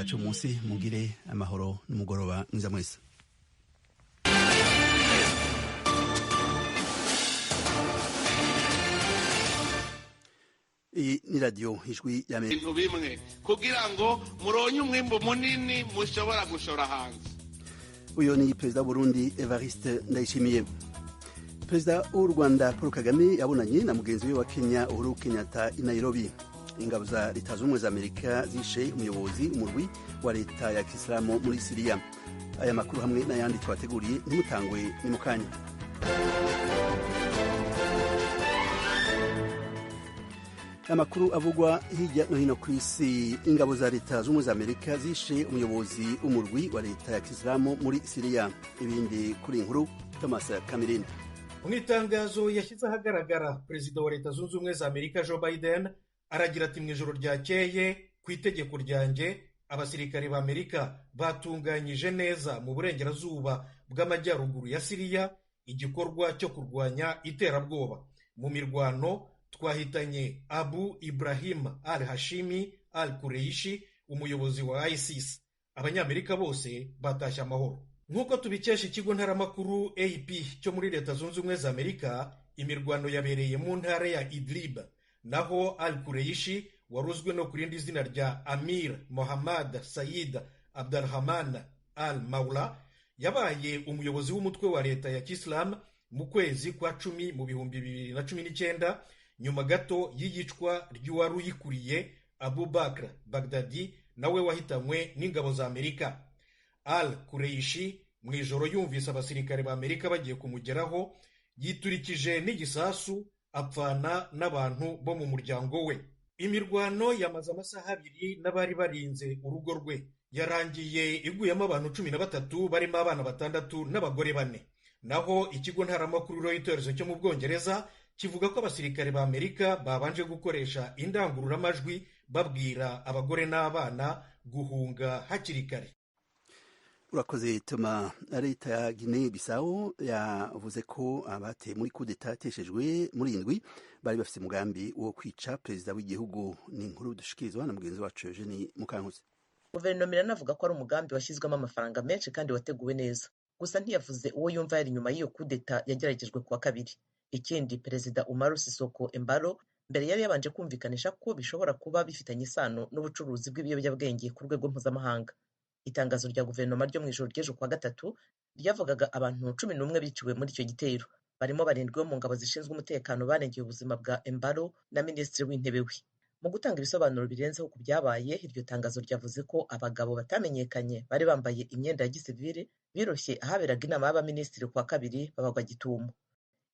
Acu munsi mugire amahoro n'umugoroba mwiza mwese. Iyi ni radio ijwi ya Amerika. Ibintu bimwe kugira ngo muronye umwimbo munini mushobora gushora hanze. Uyo ni Perezida Burundi Evariste Ndayishimiye. Perezida w'u Rwanda Paul Kagame yabonanye na mugenzi we wa Kenya Uhuru Kenyatta i Nairobi. Ingabo za Leta Zunze Ubumwe za Amerika zishe umuyobozi umurwi wa leta ya Kisilamu muri Syria. Aya makuru hamwe n'ayandi twateguriye ntimutangwe ni mukanya. Amakuru avugwa hirya no hino ku isi. Ingabo za Leta Zunze Ubumwe za Amerika zishe umuyobozi umurwi wa leta ya Kisilamu muri Syria. Ibindi kuri inkuru Thomas Kamirindi. Mu itangazo yashyize ahagaragara, Perezida wa Leta Zunze Ubumwe za Amerika Joe Biden aragira ati mu ijoro ryakeye ku itegeko ryanjye abasirikare ba Amerika batunganyije neza mu burengerazuba bw'amajyaruguru ya Syria igikorwa cyo kurwanya iterabwoba. Mu mirwano twahitanye Abu Ibrahim al-Hashimi al-Kureishi, umuyobozi wa ISIS. Abanyamerika bose batashye amahoro. Nk'uko tubikesha ikigo ntaramakuru AP cyo muri Leta Zunze Ubumwe za Amerika, imirwano yabereye mu ntara ya Idlib, naho al-Kureishi waruzwe no kurindi izina rya Amir Mohammad Said Abdurrahman al-Maula yabaye umuyobozi w'umutwe wa leta ya Kisilamu mu kwezi kwa 10 mu 2019, nyuma gato y'iyicwa ry'uwari uyikuriye Abu Bakr Baghdadi nawe wahitanywe n'ingabo za Amerika. Al-Kureishi mu ijoro yumvise abasirikare ba Amerika bagiye kumugeraho, yiturikije n'igisasu apfana n'abantu bo mu muryango we. Imirwano yamaze amasaha 2 n'abari barinze urugo rwe yarangiye iguyemo abantu 13 barimo abana 6 n'abagore 4. Naho ikigo ntaramakuru Reuters cyo mu Bwongereza kivuga ko abasirikare ba Amerika babanje gukoresha indangururamajwi babwira abagore n'abana guhunga hakiri kare. Urakoze Toma. Leta ya Guinea Bissau yavuze ko abateye muri coup d'etat teshejwe muri indwi bari bafite umugambi wo kwica perezida w'igihugu. Ni inkuru dushikirizwa na mugenzi wacu Eugenie Mukankuzi. Guverinoma iranavuga ko ari umugambi washyizwemo amafaranga menshi kandi wateguwe neza. Gusa ntiyavuze uwo yumva yari inyuma y'iyo coup d'etat yageragejwe kuwa kabiri. Ikindi, Perezida Umaru Sisoko Embalo mbere yari yabanje kumvikanisha ko bishobora kuba bifitanye isano n'ubucuruzi bw'ibiyobyabwenge ku rwego mpuzamahanga. Itangazo rya guverinoma ryo mu ijoro ry'ejo kuwa gatatu ryavugaga abantu 11 biciwe muri icyo gitero, barimo 7 bo mu ngabo zishinzwe umutekano barengeye ubuzima bwa Embalo na minisitiri w'intebe we. Mu gutanga ibisobanuro birenzeho ku byabaye, iryo tangazo ryavuze ko abagabo batamenyekanye bari bambaye imyenda ya gisivile biroshye ahaberaga inama y'abaminisitiri kuwa kabiri babagwa gitumo.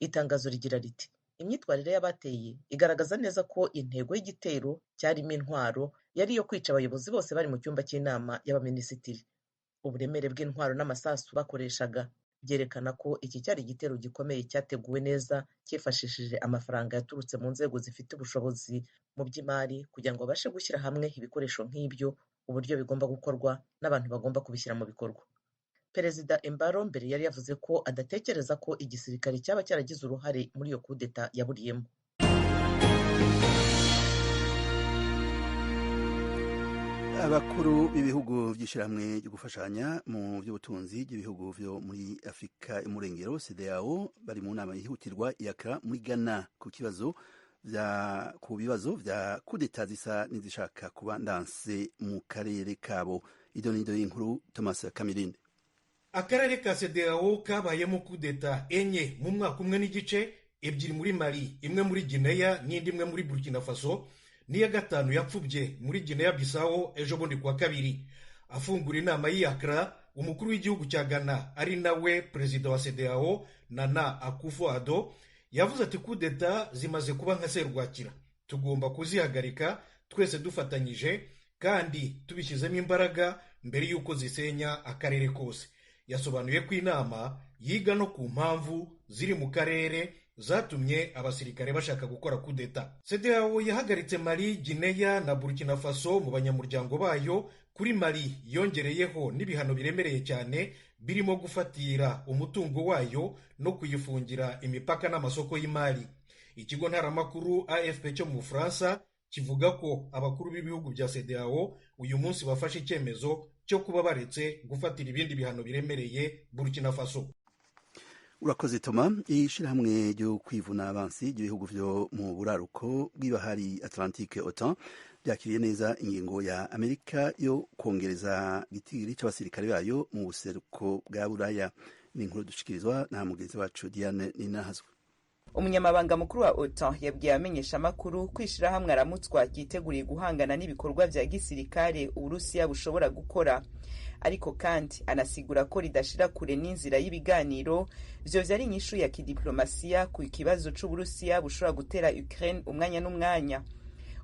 Itangazo rigira riti, imyitwarire y'abateye igaragaza neza ko intego y'igitero cyarimo intwaro yari iyo kwica abayobozi bose bari mu cyumba cy'inama y'abaminisitiri. Uburemere bw'intwaro n'amasasu bakoreshaga byerekana ko iki cyari igitero gikomeye cyateguwe neza cyifashishije amafaranga yaturutse mu nzego zifite ubushobozi mu by'imari kugira ngo babashe gushyira hamwe ibikoresho nk'ibyo, uburyo bigomba gukorwa n'abantu bagomba kubishyira mu bikorwa. Perezida Embalo mbere yari yavuze ko adatekereza ko igisirikare cyaba cyaragize uruhare muri iyo coup d'etat yaburiyemo. Abakuru b'ibihugu by'ishyirahamwe ryo gufashanya mu by'ubutunzi by'ibihugu byo muri Afurika y'Umurengero CEDEAO bari mu nama yihutirwa Accra muri Ghana ku bibazo vya coup d'etat zisa n'izishaka kuba ndanse mu karere kabo. Idonido y'inkuru Thomas Kamirindi. Akarere ka CEDEAO kabayemo coup d'etat enye mu mwaka umwe n'igice, 2 muri Mali, imwe muri Guinea n'indi imwe muri Burkina Faso, niya gatanu yapfubye muri Guinea Bissau ejo bundi kuwa kabiri. Afungura inama y'Accra, umukuru w'igihugu cya Ghana ari nawe perezida wa CEDEAO Nana Akufo-Addo yavuze ati coup d'etat zimaze kuba nka serwakira, tugomba kuzihagarika twese dufatanyije kandi tubishyizemo imbaraga mbere y'uko zisenya akarere kose. Yasobanuye ko inama yiga no ku mpamvu ziri mu karere zatumye abasirikare bashaka gukora coup d'etat. CEDEAO yahagaritse Mali, Guinea na Burkina Faso mu banyamuryango bayo. Kuri Mali yongereyeho n'ibihano biremereye cyane birimo gufatira umutungo wayo no kuyifungira imipaka n'amasoko y'imari. Ikigo ntaramakuru AFP cyo mu Bufaransa kivuga ko abakuru b'ibihugu bya CEDEAO uyu munsi bafashe icyemezo cyo kuba baretse gufatira ibindi bihano biremereye Burkina Faso. Urakoze Toma. Ishirahamwe ryo kwivuna abansi ry'ibihugu vyo mu buraruko bw'ibahari Atlantique OTAN byakiriye neza ingingo ya Amerika yo kongereza igitigiri c'abasirikare bayo mu buseruko bwa Buraya. Ni inkuru dushikirizwa na mugenzi wacu Diane Ninahazwe. Umunyamabanga mukuru wa OTAN yabwiye amenyesha makuru kwishira hamwe aramutswa yiteguriye guhangana n'ibikorwa vya gisirikare Uburusiya bushobora gukora, ariko kandi anasigura ko ridashira kure n'inzira y'ibiganiro vyo vyari inyishu ya kidiplomasiya ku kibazo c'Uburusiya bushobora gutera Ukraine umwanya n'umwanya.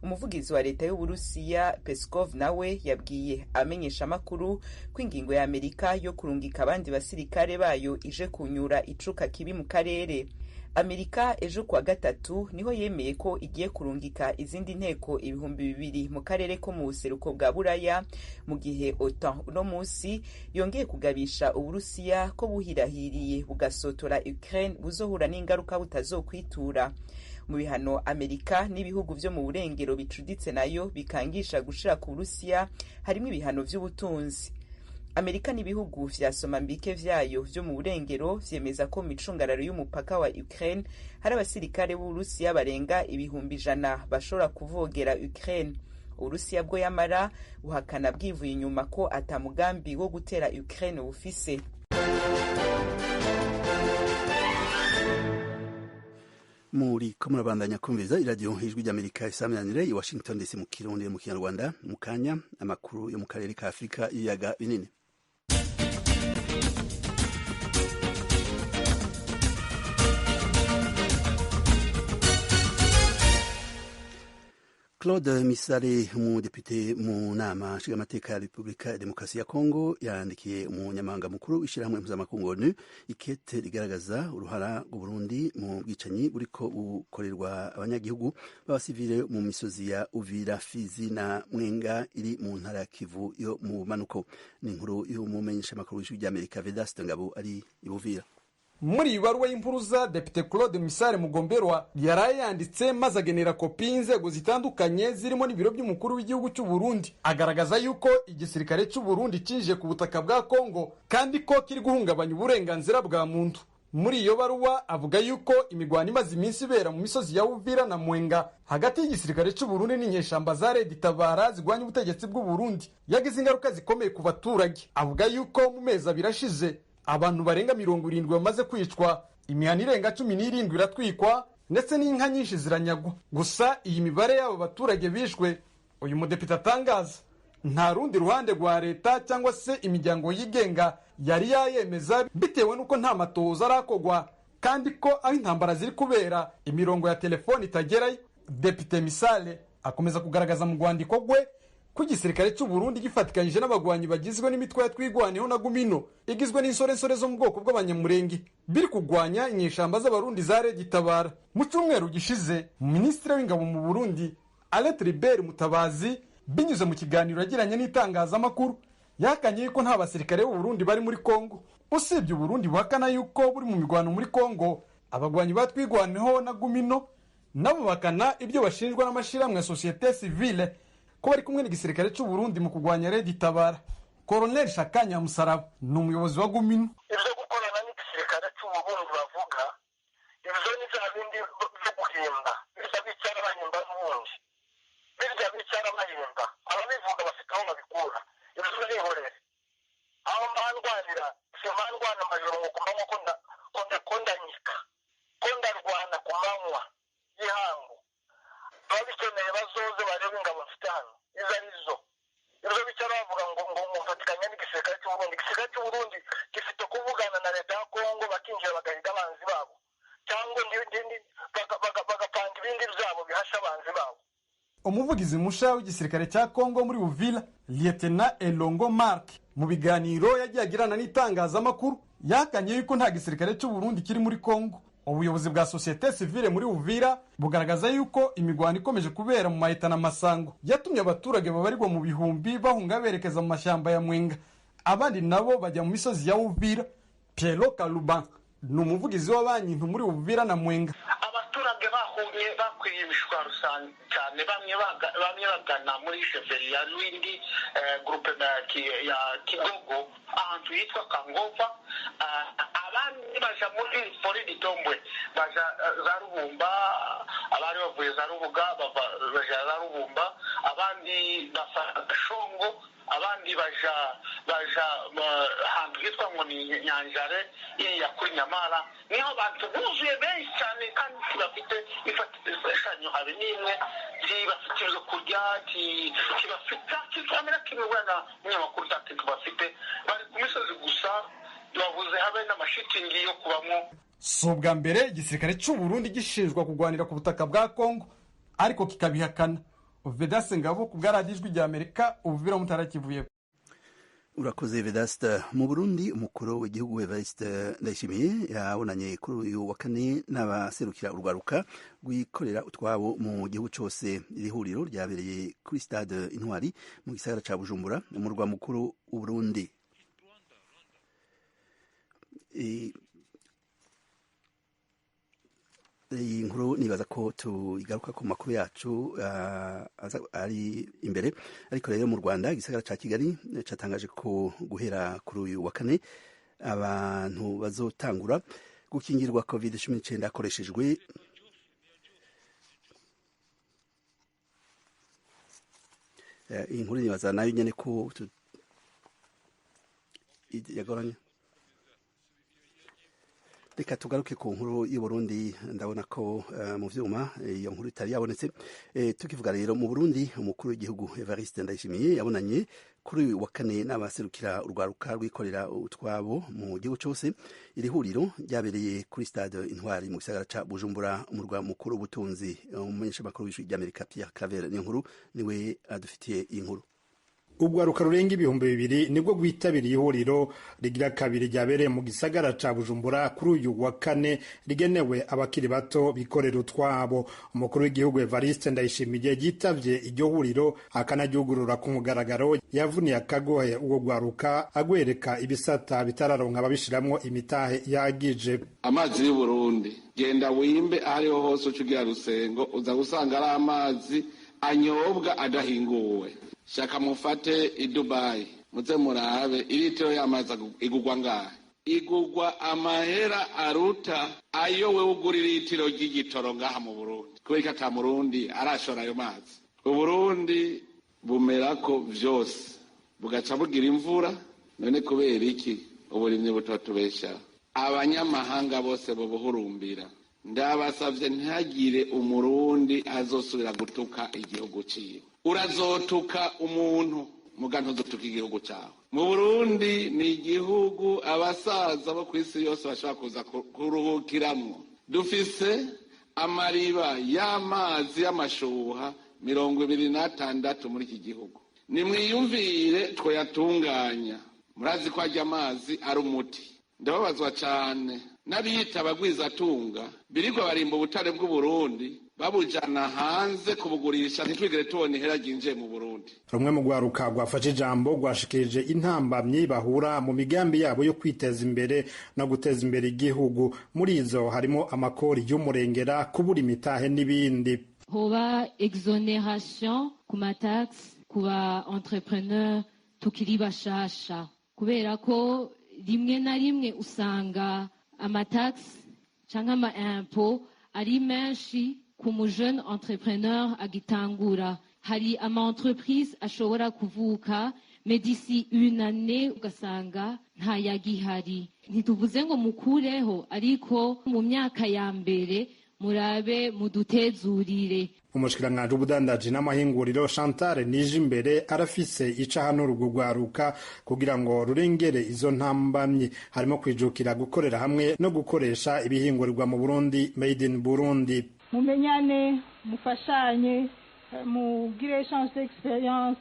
Umuvugizi wa leta y'Uburusiya Peskov nawe yabwiye amenyesha makuru ko ingingo ya Amerika yo kurungika abandi basirikare bayo ije kunyura icuka kibi mu karere. Amerika ejo kuwa gatatu niho yemeye ko igiye kurungika izindi nteko 2,000 mu karere ko mu buseruko bwa Buraya, mu gihe OTAN uno musi yongeye kugabisha Uburusiya ko buhirahiriye bugasotora Ukraine buzohura n'ingaruka butazokwitura. Mu bihano Amerika n'ibihugu vyo mu burengero bicuditse nayo bikangisha gushira ku Burusiya harimo ibihano vy'ubutunzi. Amerika n'ibihugu vya Somambike vyayo vyo mu burengero vyemeza ko micungararo y'umupaka wa Ukraine hari abasirikare b'Uburusiya barenga 100,000 bashobora kuvogera Ukraine. Uburusiya bwo yamara buhakana bwivuye inyuma ko atamugambi wo gutera Ukraine bufise. Muri ko murabandanya kumviriza iradiyo ijwi ry'Amerika isaminanire i Washington DC mu Kirundi mu Kinyarwanda. Mu kanya amakuru yo mu karere ka Afrika y'ibiyaga binini. Claude Misare, umudepite mu nama nshingamateka ya Repubulika ya Demokarasi ya Kongo, yandikiye umunyamabanga mukuru w'ishirahamwe mpuzamakungu ONU ikete rigaragaza uruhara rw'Uburundi mu bwicanyi buriko bukorerwa abanyagihugu b'abasivile mu misozi ya Uvira, Fizi na Mwenga iri mu ntara ya Kivu yo mu manuko. Ni inkuru y'umumenyesha makuru w'ijwi ry'Amerika Vedaste Ngabo ari i Uvira. Muri ibaruwa y'impuruza Depite Claude Misare Mugomberwa yaraye yanditse maze agenera kopi y'inzego zitandukanye zirimo n'ibiro by'umukuru w'igihugu cy'u Burundi, agaragaza yuko igisirikare cy'u Burundi cinje ku butaka bwa Kongo kandi ko kiri guhungabanya uburenganzira bwa muntu. Muri iyo baruwa avuga yuko imigwano imaze iminsi ibera mu misozi ya Uvira na Mwenga hagati y'igisirikare cy'u Burundi n'inyeshamba za Red Tabara zigwanya ubutegetsi bw'u Burundi yagize ingaruka zikomeye ku baturage. Avuga yuko mu mezi abirashize abantu barenga 70 bamaze kwicwa, imihana irenga 17 iratwikwa ndetse n'inka nyinshi ziranyagwa. Gusa iyi mibare y'abo baturage bishwe uyu mudepite atangaza nta rundi ruhande rwa leta cyangwa se imiryango yigenga yari yayemeza, bitewe nuko nta matoza arakogwa kandi ko aho intambara ziri kubera imirongo ya telefoni itagerayo. Depite Misale akomeza kugaragaza mu rwandiko rwe ko igisirikare cy'u Burundi gifatikanyije n'abagwanyi bagizwe n'imitwe ya Twigwaneho na Gumino igizwe n'insorensore zo mu bwoko bw'abanyamurenge biri kugwanya inyeshamba z'abarundi za Red Tabara. Mu cyumweru gishize Minisitiri w'Ingabo mu Burundi Alain Tribert Mutabazi binyuze mu kiganiro yagiranye n'itangazamakuru yakanye yuko nta basirikare b'u Burundi bari muri Kongo. Usibye Burundi buhakana yuko buri mu migwano muri Kongo, abagwanyi ba Twigwaneho na Gumino nabo bakana ibyo bashinjwa n'amashiramwe ya societe civile ko bari kumwe n'igisirikare cy'u Burundi mu kugwanya Red Tabara. Colonel Shakanya Musaraba ni umuyobozi wa Gumino. Ibyo gukorana n'igisirikare cy'u Burundi bavuga ibyo ni za bindi byo guhimba, birya bicara bahimba n'ubundi, birya bicara bahimba, ababivuga bafite aho babikura. Ibyo nihorere aho mbandwanira simandwana amajoro ngo kumanywa ko ndanyika ko ndarwana ku manywa y'ihangu. Ababikeneye bazoze barebe ingabo mfite hano izo arizo. Ibyo bicara bavuga ngo mufatikanya n'igisirikare cy'u Burundi. Igisirikare cy'u Burundi gifite kuvugana na leta ya Kongo bakinjira bagahiga abanzi babo cyangwa bagapanga ibindi byabo bihasha abanzi babo. Umuvugizi musha w'igisirikare cya Kongo muri Uvira Lieutenant Elongo Mark mu biganiro yagiye agirana n'itangazamakuru yakanye yuko nta gisirikare cy'u Burundi kiri muri Kongo. Ubuyobozi bwa societe civile muri Uvira bugaragaza yuko imigwano ikomeje kubera mu mahita na Masango yatumye abaturage babarirwa mu bihumbi bahunga berekeza mu mashyamba ya Mwenga, abandi nabo bajya mu misozi ya Uvira. Pierre Kaluban ni umuvugizi w'abanyintu muri Uvira na Mwenga. Abaturage abaturage bahunye bakwiye imishwaro cyane, bamwe bagana muri sheferi ya Lwindi groupe ya Kigogo ahantu yitwa Kangova, abandi baja muri Fori Ditombwe, baja za Rubumba, abari bavuye za Rubuga baja za Rubumba, abandi bafata Shongo, abandi baja ahantu hitwa ngo ni Nyanjare ya kuri Nyamara. Niho abantu buzuye benshi cyane kandi bafite ifashanyo habe n'imwe, bafite ibyo kurya, bafite kikamera kimwana munyamakuru cyane bafite, bari ku misozi gusa, bavuze habe n'amashitingi yo kubamo. Si ubwa mbere igisirikare cy'u Burundi gishinjwa kurwanira ku butaka bwa Kongo ariko kikabihakana. Vedaste Ngabo ku bwaradijwi rya Amerika, Uvira Mutara Kivuye. Urakoze Vedaste. Mu Burundi umukuru w'igihugu Evariste Ndayishimiye yabonanye kuri uyu wa kane n'abaserukira urwaruka rwikorera utwabo mu gihugu cyose. Iri huriro ryabereye kuri stade Intwari mu gisagara ca Bujumbura, mu murwa mukuru w'u Burundi. Iyi nkuru nibaza ko tuyigaruka ku makuru yacu ari imbere, ariko rero mu Rwanda igisagara ca Kigali catangaje ko guhera kuri uyu wa kane abantu bazotangura gukingirwa COVID-19 hakoreshejwe iyi nkuru nibaza nayo nyene ko yagoranye. Reka tugaruke ku nkuru y'u Burundi, ndabona ko mu vyuma iyo nkuru itari yabonetse. Tukivuga rero mu Burundi umukuru w'igihugu Evariste Ndayishimiye yabonanye kuri wa kane n'abaserukira urwaruka rwikorera utwabo mu gihugu cyose. Iri huriro ryabereye kuri stade Intwari mu gisagara ca Bujumbura, umurwa mukuru w'ubutunzi. Umumenyeshamakuru w'ijwi ry'Amerika Pierre Claver niyo nkuru niwe adufitiye iyi nkuru. Urwaruka rurenga ibihumbi 200 nibwo rwitabiriye ihuriro rigira kabiri ryabereye mu gisagara ca Bujumbura kuri uyu wa kane, rigenewe abakiri bato bikorera utwabo. Umukuru w'igihugu Evariste Ndayishimiye yitavye iryo huriro akanaryugurura ku mugaragaro. Yavuniye akagohe uwo rwaruka agwereka ibisata bitararonka ababishiramwo imitahe yagije. Amazi y'u Burundi genda wimbe ariho hose ucugira Rusengo uza gusanga ari amazi anyobwa adahinguwe. Shaka mufate i Dubai muze murabe iritiro y'amazi igugwa ngahe. Igugwa amahera aruta ayo we ugurira iritiro ry'igitoro ngaha mu Burundi. Kubera ata Murundi arashora ayo mazi. Uburundi bumerako vyose bugaca bugira imvura, none kubera iki uburimyi butotubesha. Abanyamahanga bose bobuhurumbira. Ndabasavye ntihagire umurundi azosubira gutuka igihugu ciwe. Urazotuka umuntu muga ntuzotuka igihugu cyawe. Mu Burundi ni igihugu abasaza bo kwisi yose bashaka kuza kuruhukiramwo. Dufise amariba y'amazi y'amashuha 26 muri iki gihugu. Nimwiyumvire twoyatunganya. Murazi ko ajya amazi ari umuti. Ndababazwa cyane n'abiyita abagwizatunga biriko barimba ubutare bw'u Burundi babujana hanze kubugurisha, ntitwigere tubona ihera ryinjiye mu Burundi. Rumwe mu rwaruka rwafashe ijambo rwashikirije intambamyi bahura mu migambi yabo yo kwiteza imbere no guteza imbere igihugu. Muri izo harimo amakori y'umurengera, kubura imitahe n'ibindi. Hoba exoneration ku matax kuba entrepreneur tukiri bashasha, kubera ko rimwe na rimwe usanga amatax cyangwa ama impôt ari menshi ku mu jeune entrepreneur agitangura. Hari ama entreprise ashobora kuvuka mais d'ici une année ugasanga nta yagihari. Ntituvuze ngo mukureho, ariko mu myaka ya mbere murabe mudutezurire. Umushikiranganje w'ubudandaji n'amahinguriro Chantal Nijimbere arafise ica hano rugwaruka kugira ngo rurengere izo ntambamye, harimo kwijukira gukorera hamwe no gukoresha ibihingurirwa mu Burundi, made in Burundi. Mumenyane, mufashanye, mugire échange d'expérience,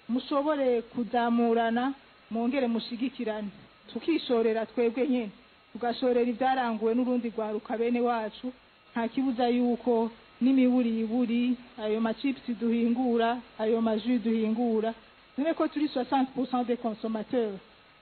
mushobore kuzamurana, mongere mushigikirane. Tukishorera twebwe nyene, tugashorera ibyaranguwe n'urundi rwaruka bene wacu. Nta kibuza yuko n'imiburiburi ayo machips duhingura, ayo maju duhingura, none ko turi 60% des consommateurs.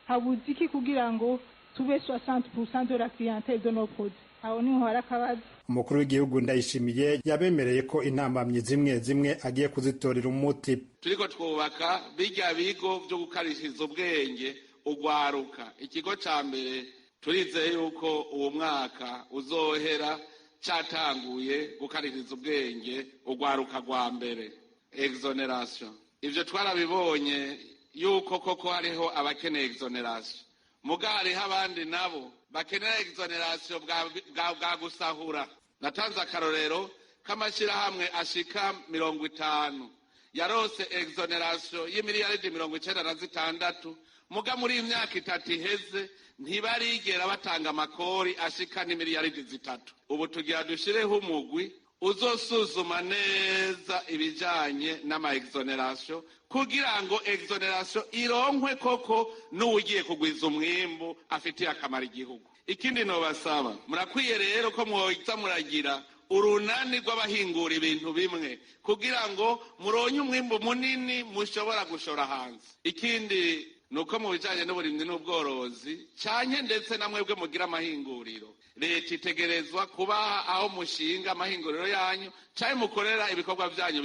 Habuziki kugira ngo tube 60% de la clientèle de nos produits. aho niho hari akabazo. Umukuru w'igihugu Ndayishimiye yabemereye ko intambamyi zimwe zimwe agiye kuzitorera umuti. Turiko twubaka bijya bigo byo gukarishiriza ubwenge ugwaruka. Ikigo ca mbere turizeye yuko uwo mwaka uzohera catanguye gukarishiriza ubwenge ugwaruka rwa mbere, exoneration. Ivyo twarabibonye yuko koko hariho abakeneye exoneration, muga hariho abandi nabo bakenera exoneration bwa gusahura. Natanze akarorero k'amashirahamwe ashika 50 yarose exoneration y'imiliyaridi 96, muga muri imyaka 3 iheze ntibarigera batanga amakori ashika n'imiliyaridi 3. Ubu tugira dushireho umugwi uzosuzuma neza ibijanye n'ama exoneration kugira ngo exoneration ironkwe koko n'ugiye kugwiza umwimbu afitiye akamaro igihugu. Ikindi no basaba murakwiye rero ko mwoza muragira urunani rw'abahingura ibintu bimwe kugira ngo muronye umwimbu munini mushobora gushora hanze. Ikindi nuko mu bijanye n'uburimyi n'ubworozi cyane ndetse namwebwe mugira amahinguriro, leta itegerezwa kubaha aho mushinga amahinguriro yanyu cyane mukorera ibikorwa byanyu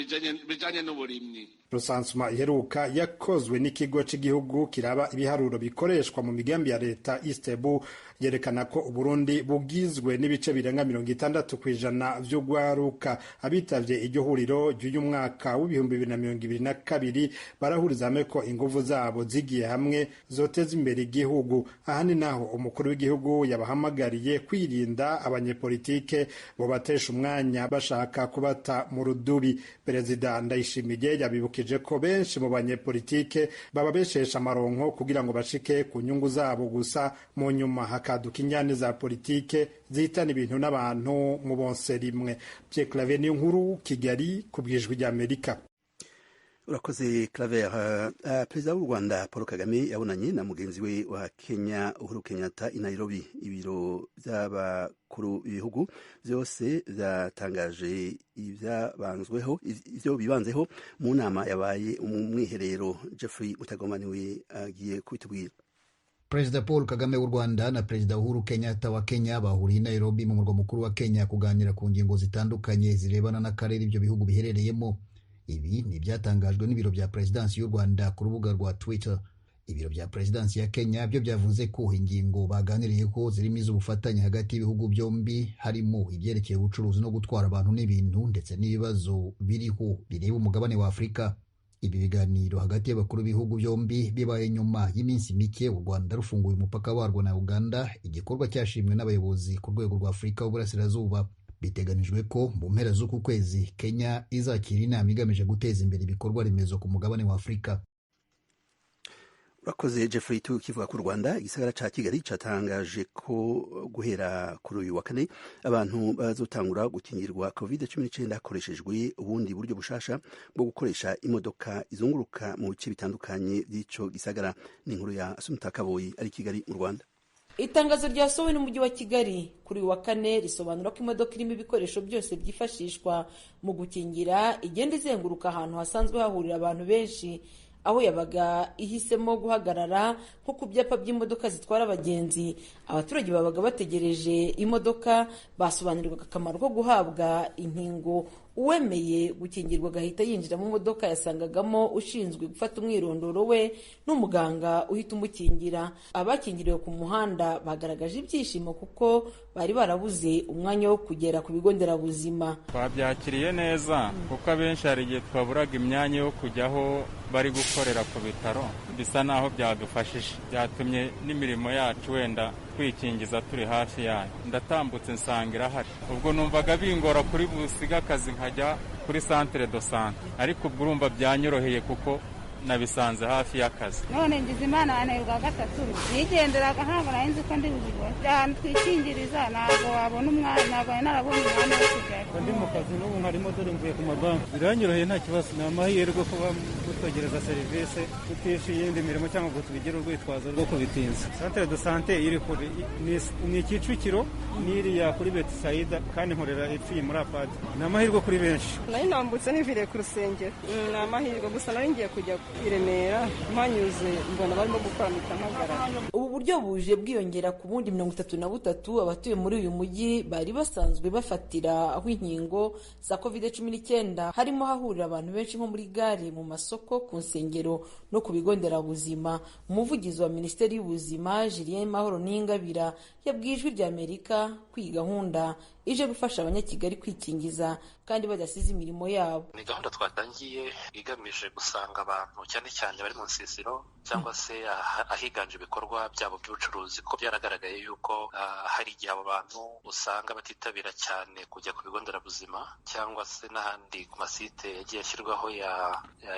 bijanye n'uburimyi. Rusansuma iheruka yakozwe n'ikigo cy'igihugu kiraba ibiharuro bikoreshwa mu migambi ya leta Istebu yerekana ko Uburundi bugizwe n'ibice birenga 60% vy'ugwaruka. Abitavye iryo huriro ry'uyu mwaka w'2022 barahuriza hamwe ko inguvu zabo zigiye hamwe zoteza imbere igihugu. Aha ni naho umukuru w'igihugu yabahamagariye kwirinda abanyepolitike bo batesha umwanya bashaka kubata mu rudubi. Perezida Ndayishimiye yabibukije ko benshi mu banyepolitike baba beshesha amaronko kugira ngo bashike ku nyungu zabo gusa, mu nyuma hakaduka injyane za politike zihitana ibintu n'abantu mu bonse rimwe. Pierre Claver niyo nkuru, Kigali, ku bw'ijwi ry'Amerika. Urakoze Claver. Perezida w'u Rwanda Paul Kagame yabonanye na mugenzi we wa Kenya Uhuru Kenyatta i Nairobi. Ibiro by'abakuru b'ibihugu byose byatangaje ivyo bibanzeho mu nama yabaye umwiherero. Jeffrey Mutagoma niwe agiye kubitubwira. Perezida Paul Kagame w'u Rwanda na Perezida Uhuru Kenyatta wa Kenya bahuriye i Nairobi mu murwa mukuru wa Kenya kuganira ku ngingo zitandukanye zirebana n'akarere ibyo bihugu biherereyemo. Ibi ni byatangajwe n'ibiro bya Presidansi y'u Rwanda ku rubuga rwa Twitter. Ibiro bya Presidansi ya Kenya byo byavuze ko ingingo baganiriyeho zirimo iz'ubufatanye hagati y'ibihugu byombi, harimo ibyerekeye ubucuruzi no gutwara abantu n'ibintu ndetse n'ibibazo biriho bireba umugabane wa Afurika. Ibi biganiro hagati y'abakuru b'ibihugu byombi bibaye nyuma y'iminsi mike u Rwanda rufunguye umupaka warwo na Uganda, igikorwa cyashimwe n'abayobozi ku rwego rwa Afurika y'Uburasirazuba. Biteganijwe ko mu mpera z'uku kwezi Kenya izakira inama igamije guteza imbere ibikorwa remezo ku mugabane wa Afurika. Urakoze Jeffrey. Tukivuga ku Rwanda, igisagara ca Kigali catangaje ko guhera kuri uyu wa kane abantu bazotangura gukingirwa COVID-19 hakoreshejwe ubundi buryo bushasha bwo gukoresha imodoka izunguruka mu bice bitandukanye by'ico gisagara. Ni inkuru ya Asumta Kaboyi ari Kigali mu Rwanda. Itangazo ryasohowe n'umujyi wa Kigali kuri uyu wa kane risobanura ko imodoka irimo ibikoresho byose byifashishwa mu gukingira igenda izenguruka ahantu hasanzwe hahurira abantu benshi, aho yabaga ihisemo guhagarara nko ku byapa by'imodoka zitwara abagenzi. Abaturage babaga bategereje imodoka basobanurirwaga akamaro ko guhabwa inkingo. Uwemeye gukingirwa agahita yinjira mu modoka yasangagamo ushinzwe gufata umwirondoro we n'umuganga uhita umukingira. Abakingiriwe ku muhanda bagaragaje ibyishimo kuko bari barabuze umwanya wo kugera ku bigo nderabuzima. Twabyakiriye neza kuko abenshi hari igihe twaburaga imyanya yo kujyaho bari gukorera ku bitaro, bisa naho byadufashije, byatumye n'imirimo yacu wenda kwikingiza turi hafi yayo. Ndatambutse nsanga irahari, ubwo numvaga bingora kuri busiga akazi nkajya kuri centre de santé, ariko ubwo urumva byanyoroheye kuko nabisanze hafi y'akazi. None ngize Imana anayirwa gatatu nigenderaga ntabwo nari nzi ko ndi buzibone cyane twikingiriza, ntabwo wabona umwana, ntabwo narabonye umwana wo kujyayo. Ndi mu kazi n'ubu nkarimo dore mvuye ku mabanki, biranyoroheye nta kibazo. Ni amahirwe kuba gutegereza serivisi tutishyuye iyindi mirimo cyangwa ngo tubigire urwitwazo rwo kubitinza. Centre de santé iri kuri ni Kicukiro n'iriya kuri Betsaida, kandi nkorera ipfuye muri Apad. Ni amahirwe kuri benshi. Nari nambutse niviriye ku rusengero, ni amahirwe gusa nari ngiye kujya i Remera mpanyuze mbona barimo gukora mitamagara. Ubu buryo buje bwiyongera ku bundi 33 abatuye muri uyu mujyi bari basanzwe bafatira aho inkingo za COVID-19, harimo hahurira abantu benshi nko muri gare, mu masoko, ku nsengero no ku bigo nderabuzima. Umuvugizi wa Minisiteri y'Ubuzima Julien Mahoro Ningabira yabwiye Ijwi ry'Amerika ko iyi gahunda ije gufasha abanyakigali kwikingiza kandi badasize imirimo yabo. Ni gahunda twatangiye igamije gusanga abantu cyane cyane bari mu nsisiro cyangwa se ahiganje ibikorwa byabo by'ubucuruzi, ko byaragaragaye yuko hari igihe abo bantu usanga batitabira cyane kujya ku bigo nderabuzima cyangwa se n'ahandi ku masite yagiye ashyirwaho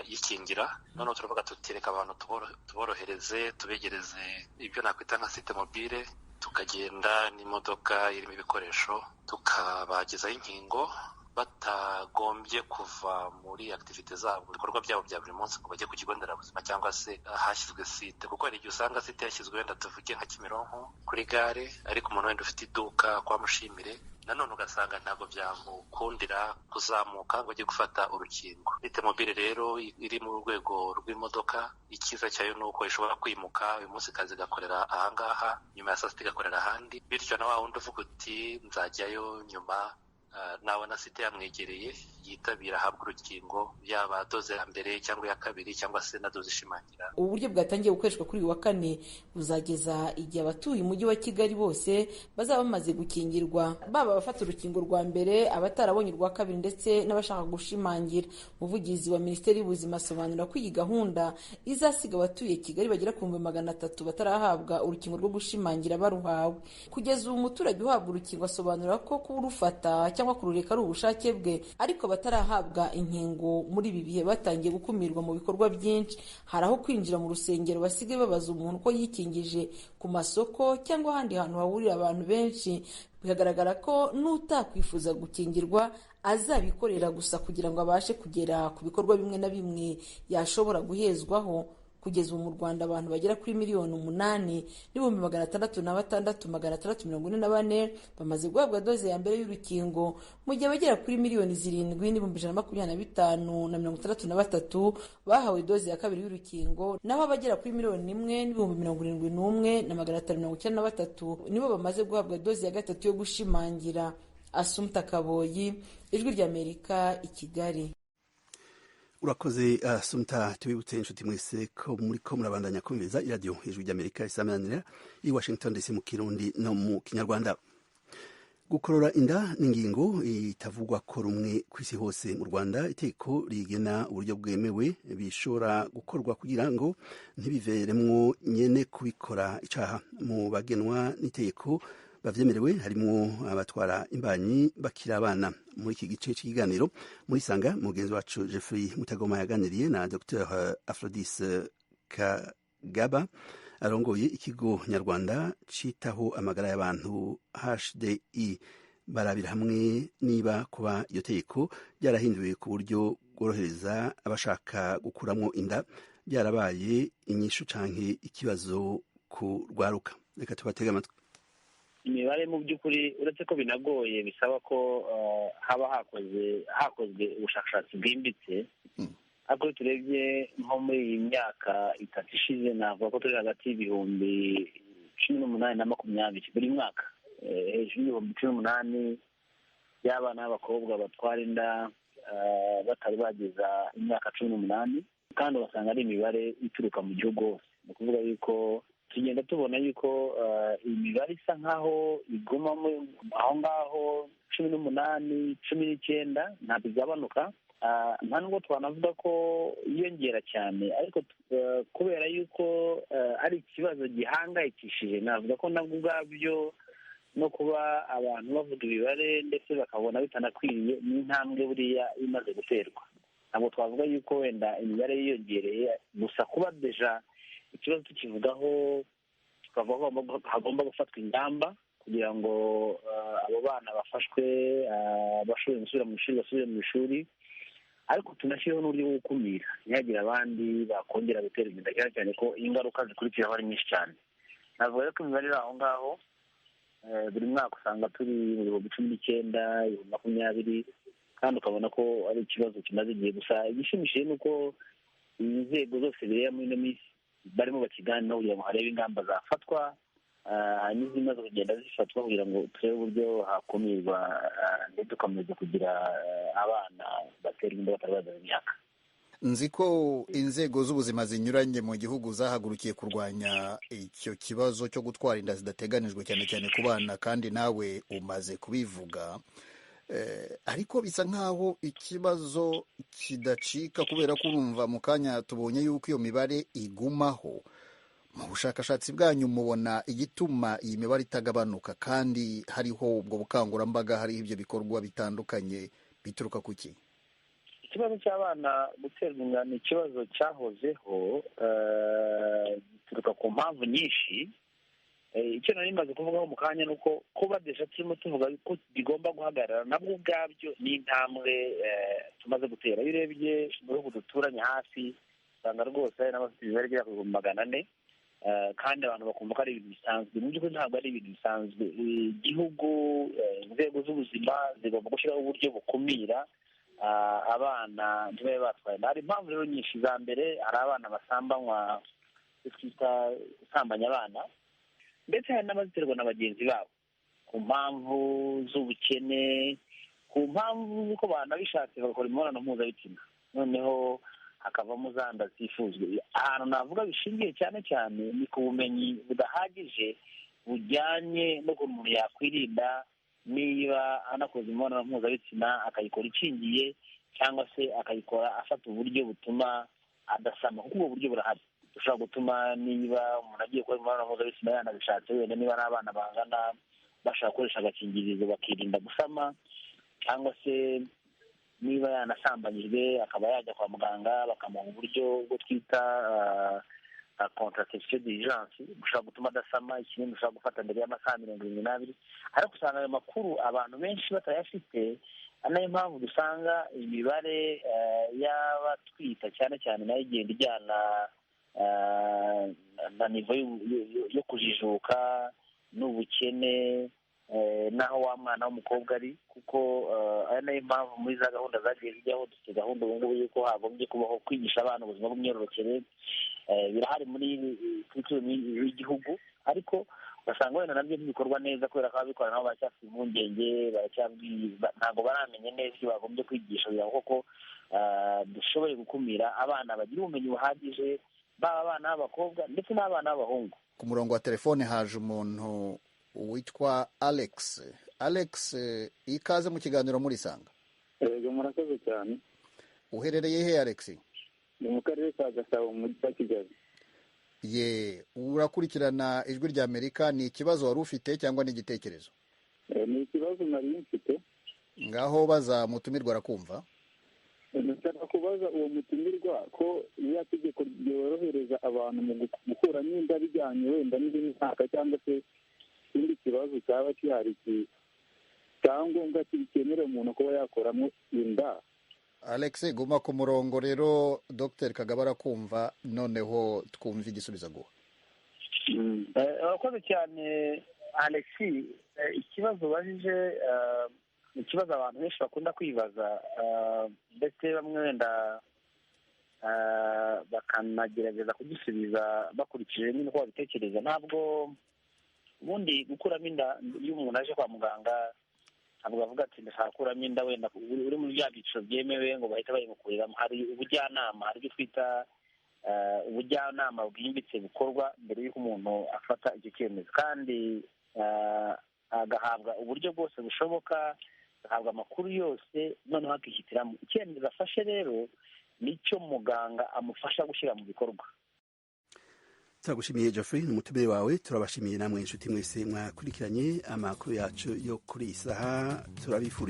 yikingira. Noneho turavuga tutireka abantu tuborohereze, tubegereze ibyo nakwita nka site mobile, tukagenda n'imodoka irimo ibikoresho tukabagezaho inkingo batagombye kuva muri activite zabo, ibikorwa byabo bya buri munsi ngo bajye ku kigo nderabuzima cyangwa se hashyizwe site, kuko hari igihe usanga site yashyizwe wenda tuvuge nka Kimironko kuri gare, ariko umuntu wenda ufite iduka kwa Mushimire nanone ugasanga ntabwo byamukundira kuzamuka ngo ajye gufata urukingo. Site mobile rero iri mu rwego rw'imodoka, icyiza cyayo ni uko ishobora kwimuka, uyu munsi kazi gakorera ahangaha, nyuma ya saa sita igakorera ahandi, bityo na wa wundi uvuga uti nzajyayo nyuma nabona site yamwegereye yitabira ahabwa urukingo, yaba doze ya mbere cyangwa iya kabiri cyangwa se na doze ishimangira. Ubu buryo bwatangiye gukoreshwa kuri uyu wa kane buzageza igihe abatuye umujyi wa Kigali bose bazaba bamaze gukingirwa, baba abafata urukingo rwa mbere, abatarabonye urwa kabiri ndetse n'abashaka gushimangira. Umuvugizi wa Minisiteri y'Ubuzima asobanura ko iyi gahunda izasiga abatuye Kigali bagera ku 300 batarahabwa urukingo rwo gushimangira baruhawe. Kugeza ubu umuturage uhabwa urukingo asobanura ko kurufata cyangwa kurureka ari ubushake bwe, ariko batarahabwa inkingo muri ibi bihe batangiye gukumirwa mu bikorwa byinshi. Hari aho kwinjira mu rusengero basigaye babaza umuntu ko yikingije, ku masoko cyangwa ahandi hantu hahurira abantu benshi. Bikagaragara ko n'utakwifuza gukingirwa azabikorera gusa kugira ngo abashe kugera ku bikorwa bimwe na bimwe yashobora guhezwaho. Kugeza ubu mu Rwanda abantu bagera kuri 8,866,644 bamaze guhabwa doze ya mbere y'urukingo, mu gihe bagera kuri 7,155,63 bahawe doze ya kabiri y'urukingo, naho abagera kuri 1,071,593 nibo bamaze guhabwa doze ya gatatu yo gushimangira. Assumpta Kaboyi, Ijwi ry'Amerika, i Kigali. Urakoze Assumpta. Tubibutse inshuti mwese ko muriko murabandanya kumviriza iradiyo Ijwi ry'Amerika isamanira i Washington DC mu Kirundi no mu Kinyarwanda. Gukorora inda n'ingingo itavugwa ko rumwe kw'isi hose. Mu Rwanda iteko rigena uburyo bwemewe bishobora gukorwa kugira ngo ntibiveremwo nyene kubikora icaha. Mu bagenwa n'iteko bavyemerewe harimo abatwara imbanyi bakira abana. Muri iki gice cy'ikiganiro muri Sanga, mugenzi wacu Jeffrey Mutagoma yaganiriye na Dr Aphrodis Kagaba arongoye ikigo nyarwanda citaho amagara y'abantu HDI. Barabira hamwe niba kuba iyo teko byarahinduwe ku buryo bworohereza abashaka gukuramo inda byarabaye inyishu canke ikibazo ku rwaruka. Reka tubatege amatwi. Imibare mu by'ukuri uretse ko binagoye, bisaba ko haba hakozwe ubushakashatsi bwimbitse, ariko turebye nko muri iyi myaka 3 ishize navuga ko turi hagati y'ibihumbi 18 na 20 buri mwaka, hejuru y'ibihumbi 18 y'abana b'abakobwa batwara inda batari bageza imyaka 18, kandi ugasanga ari imibare ituruka mu gihugu hose. Ni ukuvuga yuko tugenda tubona yuko imibare isa nkaho iguma aho ngaho 18, 19 ntabwo igabanuka. Nta nubwo twanavuga ko yiyongera cyane, ariko kubera yuko ari ikibazo gihangayikishije, navuga ko nabwo ubwabyo no kuba abantu bavuga imibare ndetse bakabona bitanakwiriye ni intambwe buriya imaze guterwa. Ntabwo twavuga yuko wenda imibare yiyongereye, gusa kuba deja ikibazo tukivugaho tukavuga ko hagomba gufatwa ingamba kugira ngo abo bana bafashwe bashobore gusubira mu ishuri, basubire mu ishuri, ariko tunashyiraho n'uburyo bwo gukumira ntihagire abandi bakongera gutera inda, cyane cyane ko ingaruka zikurikiraho ari nyinshi cyane. Navuga rero ko imibare iri aho ngaho, buri mwaka usanga turi mu bihumbi 19, 20, kandi ukabona ko ari ikibazo kimaze igihe. Gusa igishimishije ni uko inzego zose bireba muri ino minsi barimo bakiganiraho kugira ngo harebe ingamba zafatwa n'izindi maze kugenda zifatwa kugira ngo turebe uburyo hakumirwa ndetse tukomeza kugira abana baterwa inda batari bazaza imyaka. Nzi ko inzego z'ubuzima zinyuranye mu gihugu zahagurukiye kurwanya icyo kibazo cyo gutwara inda zidateganijwe cyane cyane ku bana, kandi nawe umaze kubivuga, ariko bisa nk'aho ikibazo kidacika kubera ko urumva mu kanya tubonye yuko iyo mibare igumaho. Mu bushakashatsi bwanyu mubona igituma iyi mibare itagabanuka kandi hariho ubwo bukangurambaga, hariho ibyo bikorwa bitandukanye, bituruka ku ki? Ikibazo cy'abana guterwa inda ni ikibazo cyahozeho, gituruka ku mpamvu nyinshi. Icyo nari maze kuvugaho mu kanya ni uko kuba desha turimo tuvuga ko bigomba guhagarara nabwo ubwabyo ni intambwe tumaze gutera. Iyo urebye mu bihugu duturanye hafi usanga rwose hari n'abafite imibare igera ku 400, kandi abantu bakumva ko ari ibintu bisanzwe. Mu by'ukuri ntabwo ari ibintu bisanzwe. Igihugu, inzego z'ubuzima zigomba gushyiraho uburyo bukumira abana ntibabe batwaye. Hari impamvu rero nyinshi. Za mbere hari abana basambanywa, twita gusambanya abana, ndetse hari n'abaziterwa na bagenzi babo ku mpamvu z'ubukene, ku mpamvu z'uko banabishatse bagakora imibonano mpuzabitsina, noneho hakavamo za nda zifuzwe. Ahantu navuga bishingiye cyane cyane ni ku bumenyi budahagije bujyanye n'ukuntu umuntu yakwirinda niba anakoze imibonano mpuzabitsina akayikora ikingiye cyangwa se akayikora afata uburyo butuma adasama, kuko ubwo buryo burahari. Ushobora gutuma niba umuntu agiye gukora imibonano mpuzabitsina yanabishatse, wenda niba ari abana bangana bashaka gukoresha agakingirizo bakirinda gusama, cyangwa se niba yanasambanyijwe akaba yajya kwa muganga bakamuha uburyo bwo twita contraception d'urgence bushobora gutuma adasama, ikinini ushobora gufata mbere y'amasaha 72. Ariko usanga ayo makuru abantu benshi batayafite, nayo mpamvu dusanga imibare y'abatwita cyane cyane nayo igenda ijyana na nivo yo kujijuka n'ubukene, naho wa mwana w'umukobwa ari, kuko ari nayo mpamvu muri za gahunda zagiye zijyaho dufite gahunda ubu ngubu yuko hagombye kubaho kwigisha abana ubuzima bw'imyororokere. Birahari muri curriculum y'igihugu, ariko ugasanga wenda nabyo ntibikorwa neza kubera ko ababikora nabo baracyafite impungenge, ntabwo baramenya neza ibyo bagombye kwigisha kugira ngo koko dushoboye gukumira abana bagira ubumenyi buhagije, baba abana b'abakobwa ndetse n'abana b'abahungu. Ku murongo wa telefone haje umuntu witwa Alex. Alex, ikaze mu kiganiro muri Sanga. Yego, murakoze cyane. Uherereye he Alex? Ni mu karere ka Gasabo mu mujyi wa Kigali. Ye, urakurikirana Ijwi rya Amerika. Ni ikibazo wari ufite cyangwa ni igitekerezo? Ni ikibazo nari mfite. Ngaho baza mutumirwa arakumva. Ndashaka kubaza uwo mutumirwa ko iyo tegeko ryorohereza abantu mu gukuramo inda bijyanye wenda n'imyaka cyangwa se ikindi kibazo cyaba gihari cyangombwa kikenera umuntu kuba yakoramo inda. Alex, guma ku murongo rero, Dr. Kagaba arakumva, noneho twumva igisubizo guha. Urakoze cyane Alex. Ikibazo bajije ikibazo abantu benshi bakunda kwibaza, ndetse bamwe wenda bakanagerageza kugisubiza bakurikije nyine uko babitekereza. Ntabwo ubundi gukuramo inda iyo umuntu aje kwa muganga ntabwo bavuga ati ndashaka gukuramo inda wenda uri muri bya byiciro byemewe ngo bahita bayimukuriramo. Hari ubujyanama, hari ibyo twita ubujyanama bwimbitse bukorwa mbere y'uko umuntu afata icyo cyemezo, kandi agahabwa uburyo bwose bushoboka, agahabwa amakuru yose, noneho akishyitiramo icyemezo afashe. Rero nicyo muganga amufasha gushyira mu bikorwa. Turagushimiye Geoffrey, n'umutumire wawe. Turabashimiye namwe inshuti mwese mwakurikiranye amakuru yacu yo kuri iyi saha. Turabifurije